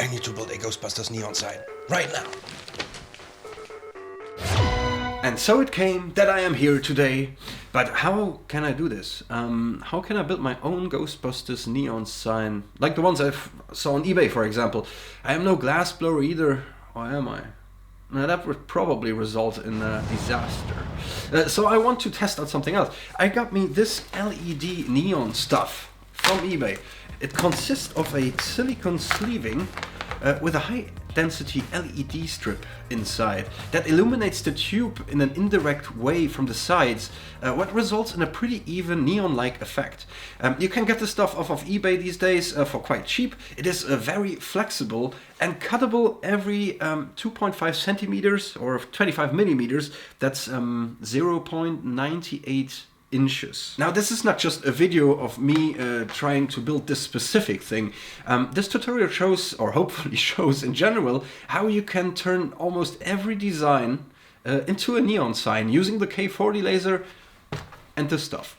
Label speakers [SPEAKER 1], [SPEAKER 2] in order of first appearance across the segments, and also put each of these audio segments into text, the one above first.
[SPEAKER 1] I need to build a Ghostbusters neon sign. Right now.
[SPEAKER 2] And so it came that I am here today. But how can I do this? How can I build my own Ghostbusters neon sign? Like the ones I saw on eBay, for example. I am no glassblower either. Or am I? Now that would probably result in a disaster. So I want to test out something else. I got me this LED Neon Stuff from eBay. It consists of a silicone sleeving with a high density LED strip inside that illuminates the tube in an indirect way from the sides, what results in a pretty even neon-like effect. You can get this stuff off of eBay these days for quite cheap. It is very flexible and cuttable every 2.5 centimeters or 25 millimeters. That's 0.98 inches. Now this is not just a video of me trying to build this specific thing. This tutorial shows, or hopefully shows in general, how you can turn almost every design into a neon sign using the K40 laser and this stuff.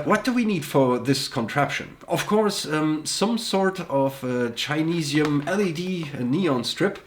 [SPEAKER 2] What do we need for this contraption? Of course, some sort of Chinesium LED neon strip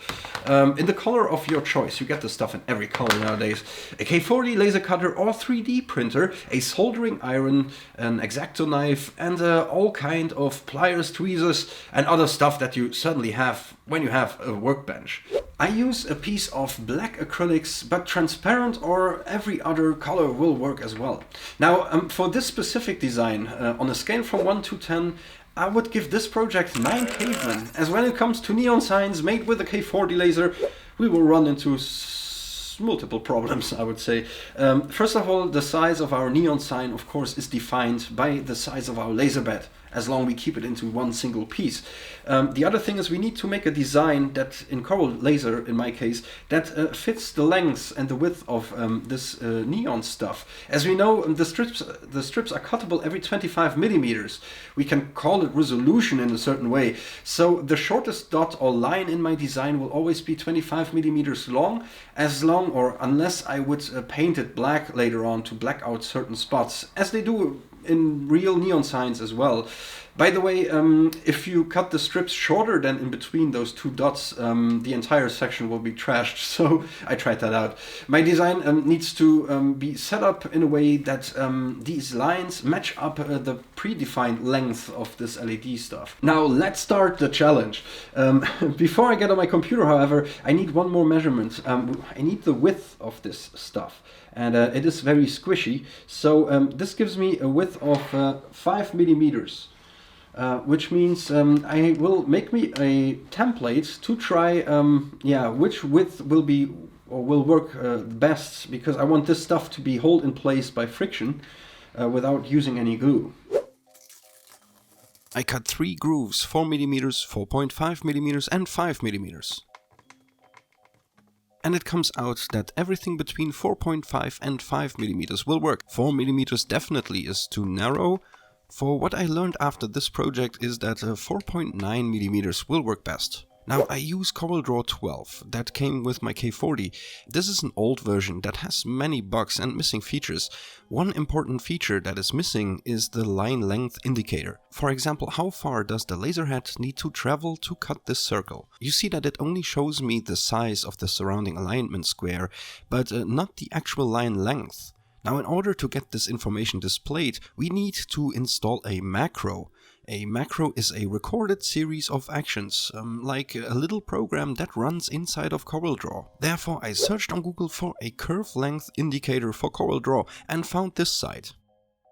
[SPEAKER 2] in the color of your choice. You get this stuff in every color nowadays. A K40 laser cutter or 3D printer, a soldering iron, an X-Acto knife, and all kind of pliers, tweezers, and other stuff that you certainly have when you have a workbench. I use a piece of black acrylics, but transparent or every other color will work as well. Now, for this specific design, on a scale from 1 to 10, I would give this project 9 cavemen, as when it comes to neon signs made with a K40 laser, we will run into multiple problems, I would say. First of all, the size of our neon sign, of course, is defined by the size of our laser bed, as long as we keep it into one single piece. The other thing is we need to make a design that, in Corel Laser in my case, that fits the length and the width of this neon stuff. As we know, the strips are cuttable every 25 millimeters. We can call it resolution in a certain way. So the shortest dot or line in my design will always be 25 millimeters long, or unless I would paint it black later on to black out certain spots, as they do in real neon signs as well. By the way, if you cut the strips shorter than in between those two dots, the entire section will be trashed, so I tried that out. My design needs to be set up in a way that these lines match up the predefined length of this LED stuff. Now let's start the challenge. Before I get on my computer, however, I need one more measurement. I need the width of this stuff. And it is very squishy, so this gives me a width of 5 millimeters, which means I will make me a template to try which width will be or will work best, because I want this stuff to be held in place by friction without using any glue. I cut 3 grooves, 4 millimeters, 4.5 millimeters and 5 millimeters. And it comes out that everything between 4.5 and 5 millimeters will work. 4 millimeters definitely is too narrow. For what I learned after this project is that 4.9 millimeters will work best. Now I use Corel Draw 12 that came with my K40. This is an old version that has many bugs and missing features. One important feature that is missing is the line length indicator. For example, how far does the laser head need to travel to cut this circle? You see that it only shows me the size of the surrounding alignment square, but not the actual line length. Now in order to get this information displayed, we need to install a macro. A macro is a recorded series of actions, like a little program that runs inside of Corel Draw. Therefore, I searched on Google for a curve length indicator for Corel Draw and found this site.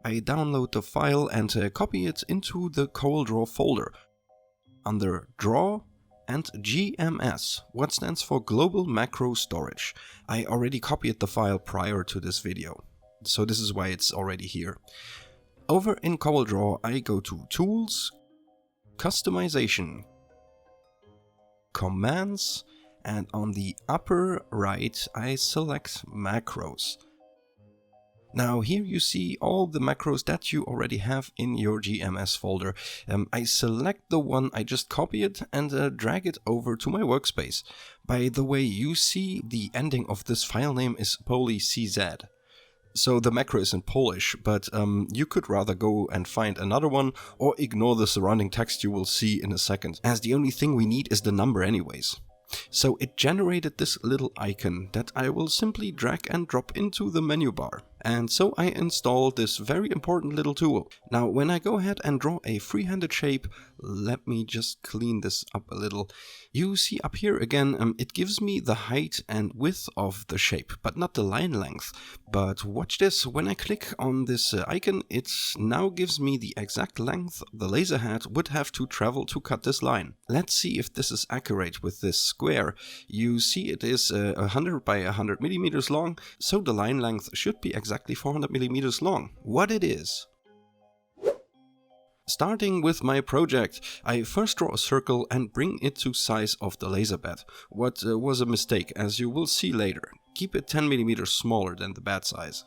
[SPEAKER 2] I download the file and copy it into the Corel Draw folder. Under Draw and GMS, what stands for Global Macro Storage. I already copied the file prior to this video, so this is why it's already here. Over in Corel Draw, I go to Tools, Customization, Commands, and on the upper right, I select Macros. Now here you see all the macros that you already have in your GMS folder. I select the one I just copied and drag it over to my workspace. By the way, you see the ending of this file name is polycz.
[SPEAKER 3] So the macro is in Polish, but you could rather go and find another one or ignore the surrounding text you will see in a second, as the only thing we need is the number anyways. So it generated this little icon that I will simply drag and drop into the menu bar. And so I installed this very important little tool. Now when I go ahead and draw a free-handed shape, let me just clean this up a little. You see up here again, it gives me the height and width of the shape, but not the line length. But watch this, when I click on this icon, it now gives me the exact length the laser head would have to travel to cut this line. Let's see if this is accurate with this square. You see it is 100 by 100 millimeters long, so the line length should be exactly 400 millimeters long. What it is. Starting with my project, I first draw a circle and bring it to size of the laser bed. What was a mistake, as you will see later. Keep it 10 millimeters smaller than the bed size.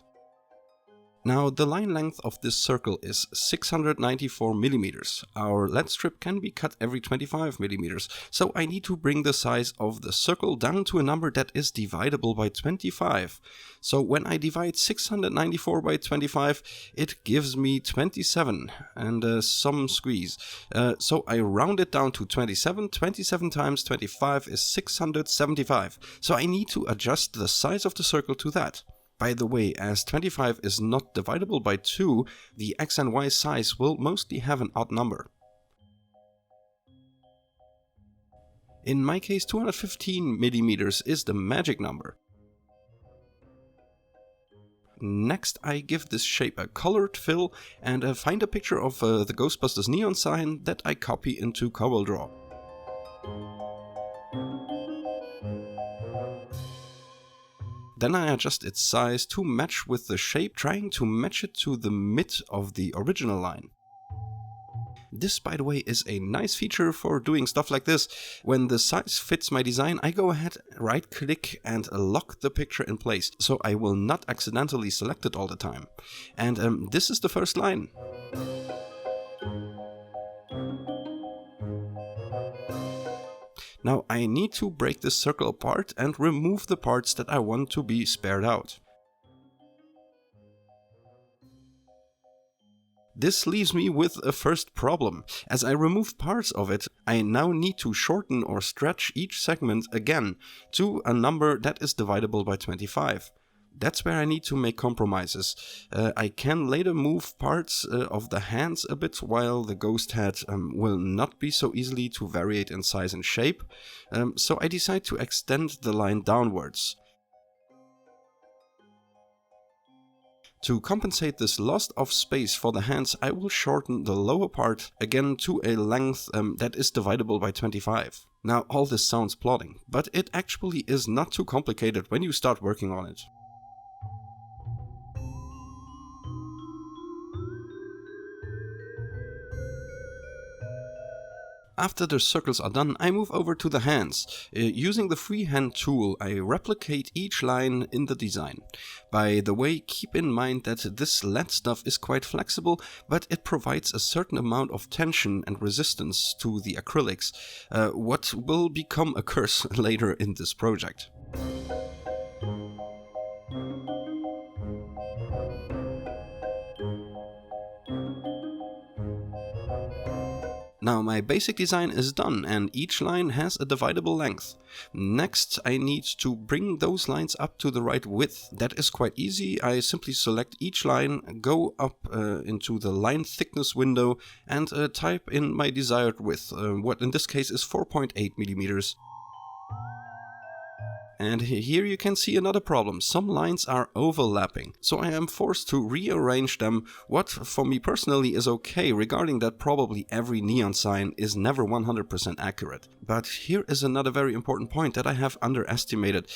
[SPEAKER 3] Now the line length of this circle is 694 millimeters. Our LED strip can be cut every 25 millimeters, so I need to bring the size of the circle down to a number that is dividable by 25. So when I divide 694 by 25, it gives me 27 and some squeeze. So I round it down to 27. 27 times 25 is 675. So I need to adjust the size of the circle to that. By the way, as 25 is not divisible by 2, the x and y size will mostly have an odd number. In my case, 215 millimeters is the magic number. Next, I give this shape a colored fill and find a picture of the Ghostbusters neon sign that I copy into Corel Draw. Then I adjust its size to match with the shape, trying to match it to the mid of the original line. This, by the way, is a nice feature for doing stuff like this. When the size fits my design, I go ahead, right-click and lock the picture in place, so I will not accidentally select it all the time. And this is the first line. Now I need to break this circle apart and remove the parts that I want to be spared out. This leaves me with a first problem. As I remove parts of it, I now need to shorten or stretch each segment again to a number that is divisible by 25. That's where I need to make compromises. I can later move parts of the hands a bit, while the ghost head will not be so easily to variate in size and shape. So I decide to extend the line downwards. To compensate this loss of space for the hands, I will shorten the lower part again to a length that is divisible by 25. Now all this sounds plotting, but it actually is not too complicated when you start working on it. After the circles are done, I move over to the hands. Using the freehand tool, I replicate each line in the design. By the way, keep in mind that this LED stuff is quite flexible, but it provides a certain amount of tension and resistance to the acrylics, what will become a curse later in this project. Now my basic design is done and each line has a divisible length. Next I need to bring those lines up to the right width. That is quite easy. I simply select each line, go up into the line thickness window and type in my desired width, what in this case is 4.8 millimeters. And here you can see another problem. Some lines are overlapping, so I am forced to rearrange them, what for me personally is okay, regarding that probably every neon sign is never 100% accurate. But here is another very important point that I have underestimated.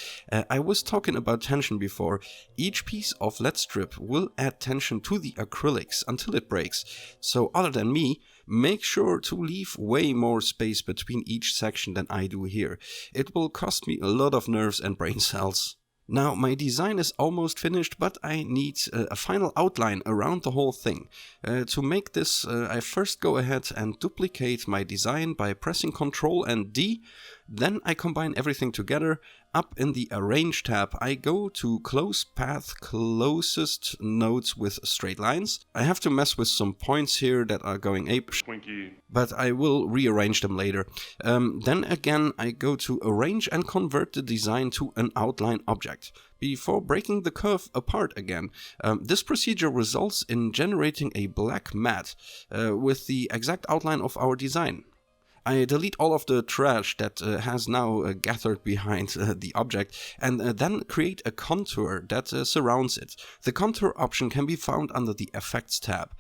[SPEAKER 3] I was talking about tension before. Each piece of LED strip will add tension to the acrylics until it breaks. So other than me, make sure to leave way more space between each section than I do here. It will cost me a lot of nerves and brain cells. Now my design is almost finished, but I need a final outline around the whole thing. To make this, I first go ahead and duplicate my design by pressing Ctrl and D. Then I combine everything together. Up in the Arrange tab, I go to Close Path Closest Nodes with Straight Lines. I have to mess with some points here that are going ape, but I will rearrange them later. Then again, I go to Arrange and convert the design to an outline object before breaking the curve apart again. This procedure results in generating a black mat with the exact outline of our design. I delete all of the trash that has now gathered behind the object and then create a contour that surrounds it. The contour option can be found under the Effects tab.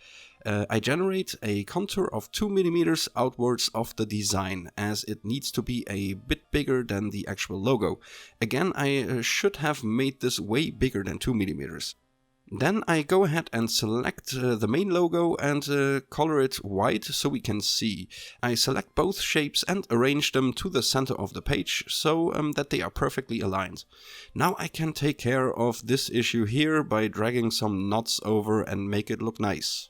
[SPEAKER 3] I generate a contour of 2 mm outwards of the design, as it needs to be a bit bigger than the actual logo. Again, I should have made this way bigger than 2 mm. Then I go ahead and select the main logo and color it white so we can see. I select both shapes and arrange them to the center of the page so that they are perfectly aligned. Now I can take care of this issue here by dragging some knots over and make it look nice.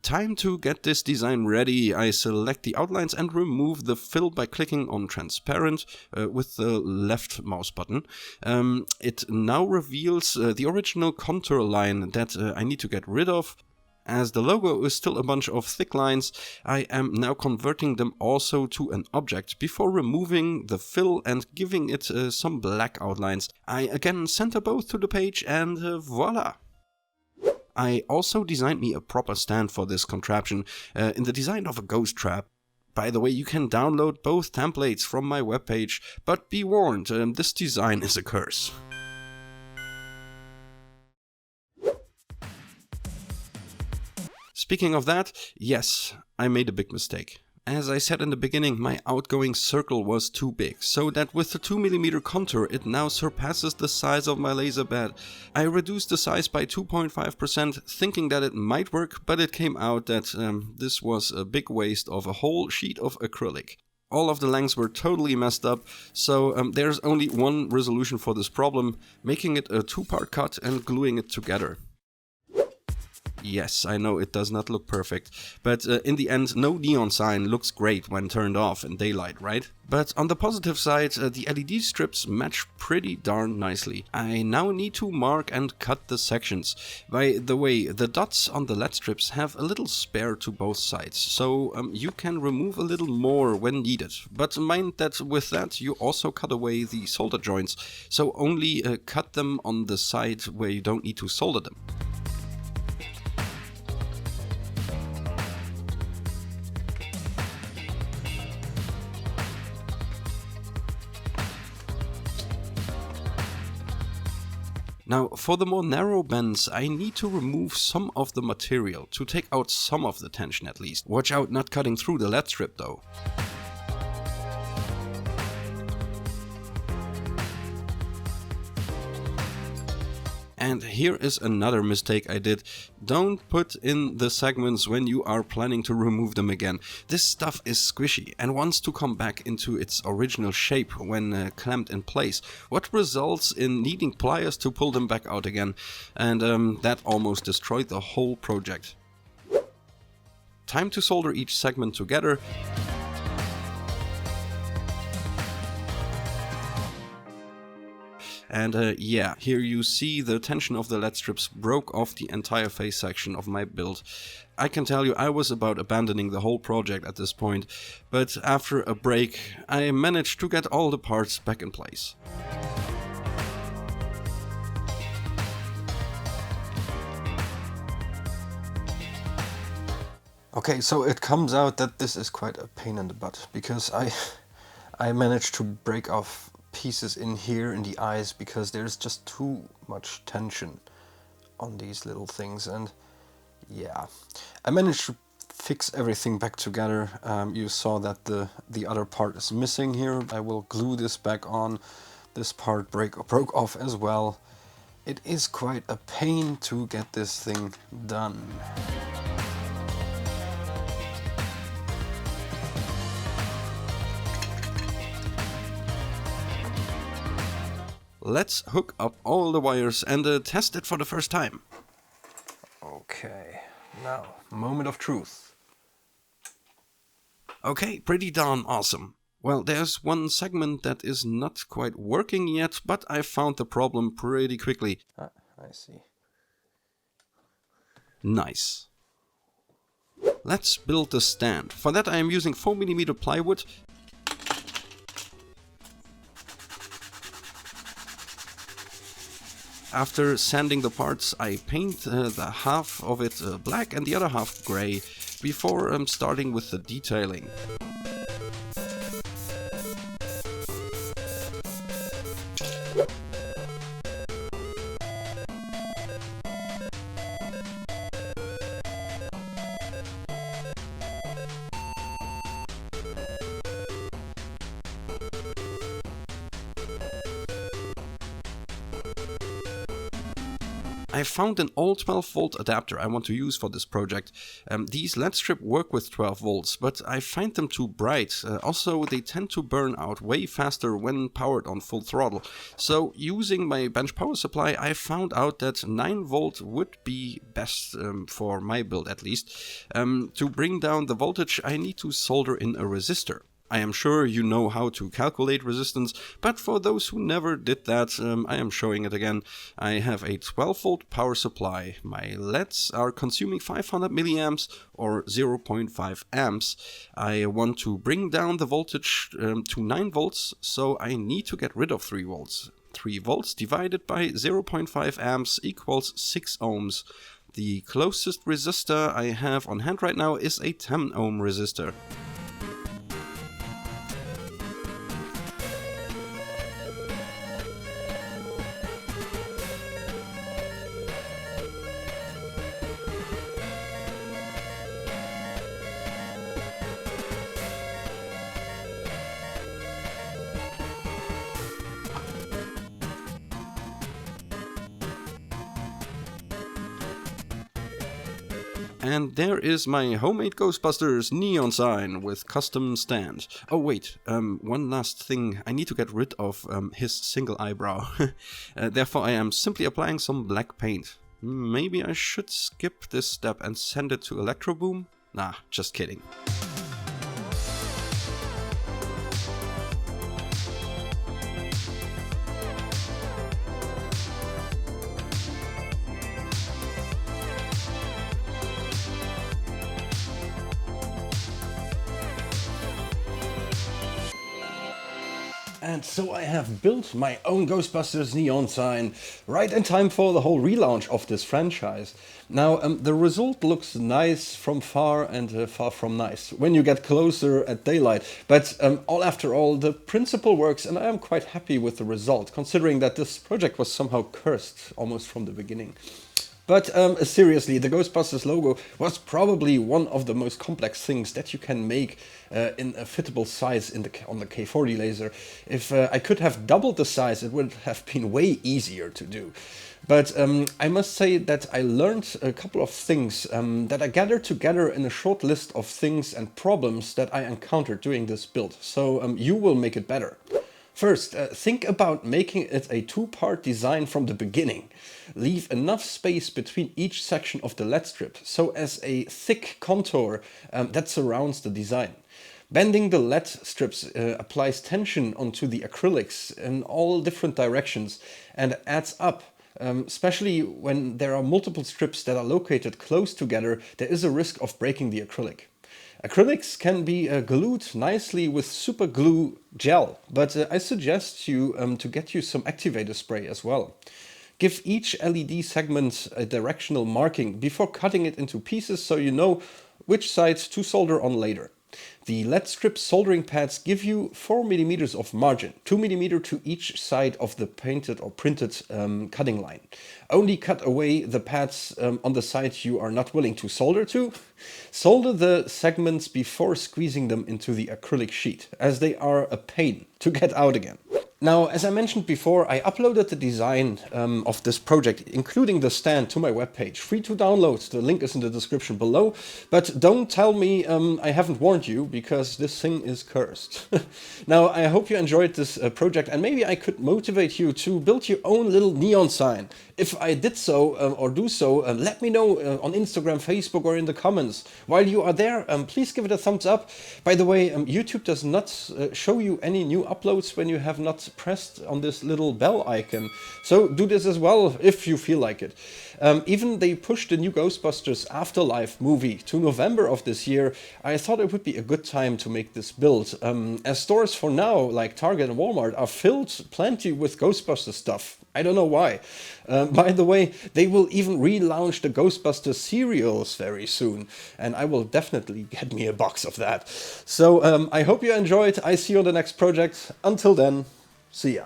[SPEAKER 3] Time to get this design ready. I select the outlines and remove the fill by clicking on transparent with the left mouse button. It now reveals the original contour line that I need to get rid of. As the logo is still a bunch of thick lines, I am now converting them also to an object before removing the fill and giving it some black outlines. I again center both to the page and voila! I also designed me a proper stand for this contraption in the design of a ghost trap. By the way, you can download both templates from my webpage, but be warned, this design is a curse. Speaking of that, yes, I made a big mistake. As I said in the beginning, my outgoing circle was too big, so that with the 2 mm contour it now surpasses the size of my laser bed. I reduced the size by 2.5%, thinking that it might work, but it came out that this was a big waste of a whole sheet of acrylic. All of the lengths were totally messed up, so there's only one resolution for this problem, making it a 2-part cut and gluing it together. Yes, I know it does not look perfect, but in the end no neon sign looks great when turned off in daylight, right? But on the positive side, the LED strips match pretty darn nicely. I now need to mark and cut the sections. By the way, the dots on the LED strips have a little spare to both sides, so you can remove a little more when needed. But mind that with that you also cut away the solder joints, so only cut them on the side where you don't need to solder them. Now, for the more narrow bends, I need to remove some of the material, to take out some of the tension at least. Watch out not cutting through the LED strip though. And here is another mistake I did. Don't put in the segments when you are planning to remove them again. This stuff is squishy and wants to come back into its original shape when clamped in place, what results in needing pliers to pull them back out again, and that almost destroyed the whole project. Time to solder each segment together. And yeah, here you see the tension of the LED strips broke off the entire face section of my build. I can tell you I was about abandoning the whole project at this point, but after a break I managed to get all the parts back in place. Okay, so it comes out that this is quite a pain in the butt, because I managed to break off pieces in here in the eyes because there's just too much tension on these little things, and yeah, I managed to fix everything back together. You saw that the other part is missing here. I will glue this back on. This part broke off as well. It is quite a pain to get this thing done. Let's hook up all the wires and test it for the first time. Okay, now, moment of truth. Okay, pretty darn awesome. Well, there's one segment that is not quite working yet, but I found the problem pretty quickly.
[SPEAKER 1] Ah, I see.
[SPEAKER 3] Nice. Let's build the stand. For that I am using 4mm plywood. After sanding the parts, I paint the half of it black and the other half grey before starting with the detailing. I found an old 12 volt adapter I want to use for this project. These LED strips work with 12 volts, but I find them too bright. Also, they tend to burn out way faster when powered on full throttle. So, using my bench power supply, I found out that 9 volt would be best for my build at least. To bring down the voltage, I need to solder in a resistor. I am sure you know how to calculate resistance, but for those who never did that, I am showing it again. I have a 12 volt power supply. My LEDs are consuming 500 milliamps or 0.5 amps. I want to bring down the voltage to 9 volts, so I need to get rid of 3 volts. 3 volts divided by 0.5 amps equals 6 ohms. The closest resistor I have on hand right now is a 10 ohm resistor. And there is my homemade Ghostbusters neon sign with custom stand. Oh wait, one last thing. I need to get rid of his single eyebrow. Therefore I am simply applying some black paint. Maybe I should skip this step and send it to Electroboom? Nah, just kidding.
[SPEAKER 2] And so I have built my own Ghostbusters neon sign, right in time for the whole relaunch of this franchise. Now, the result looks nice from far and far from nice when you get closer at daylight. But after all, the principle works and I am quite happy with the result, considering that this project was somehow cursed almost from the beginning. But seriously, the Ghostbusters logo was probably one of the most complex things that you can make in a fittable size on the K40 Laser. If I could have doubled the size, it would have been way easier to do. But I must say that I learned a couple of things that I gathered together in a short list of things and problems that I encountered during this build. So you will make it better. First, think about making it a two-part design from the beginning. Leave enough space between each section of the LED strip, so as a thick contour that surrounds the design. Bending the LED strips applies tension onto the acrylics in all different directions and adds up. Especially when there are multiple strips that are located close together, there is a risk of breaking the acrylic. Acrylics can be glued nicely with super glue gel, but I suggest you to get you some activator spray as well. Give each LED segment a directional marking before cutting it into pieces so you know which side to solder on later. The LED strip soldering pads give you 4 mm of margin, 2 mm to each side of the painted or printed cutting line. Only cut away the pads on the side you are not willing to solder to. Solder the segments before squeezing them into the acrylic sheet, as they are a pain to get out again. Now, as I mentioned before, I uploaded the design of this project, including the stand, to my webpage. Free to download, the link is in the description below. But don't tell me I haven't warned you, because this thing is cursed. Now, I hope you enjoyed this project, and maybe I could motivate you to build your own little neon sign. If I did so, or do so, let me know on Instagram, Facebook, or in the comments. While you are there, please give it a thumbs up. By the way, YouTube does not show you any new uploads when you have not pressed on this little bell icon. So do this as well if you feel like it. Even they pushed the new Ghostbusters Afterlife movie to November of this year. I thought it would be a good time to make this build, as stores for now, like Target and Walmart, are filled plenty with Ghostbusters stuff. I don't know why. By the way, they will even relaunch the Ghostbusters cereals very soon, and I will definitely get me a box of that. So I hope you enjoyed. I see you on the next project. Until then, see ya.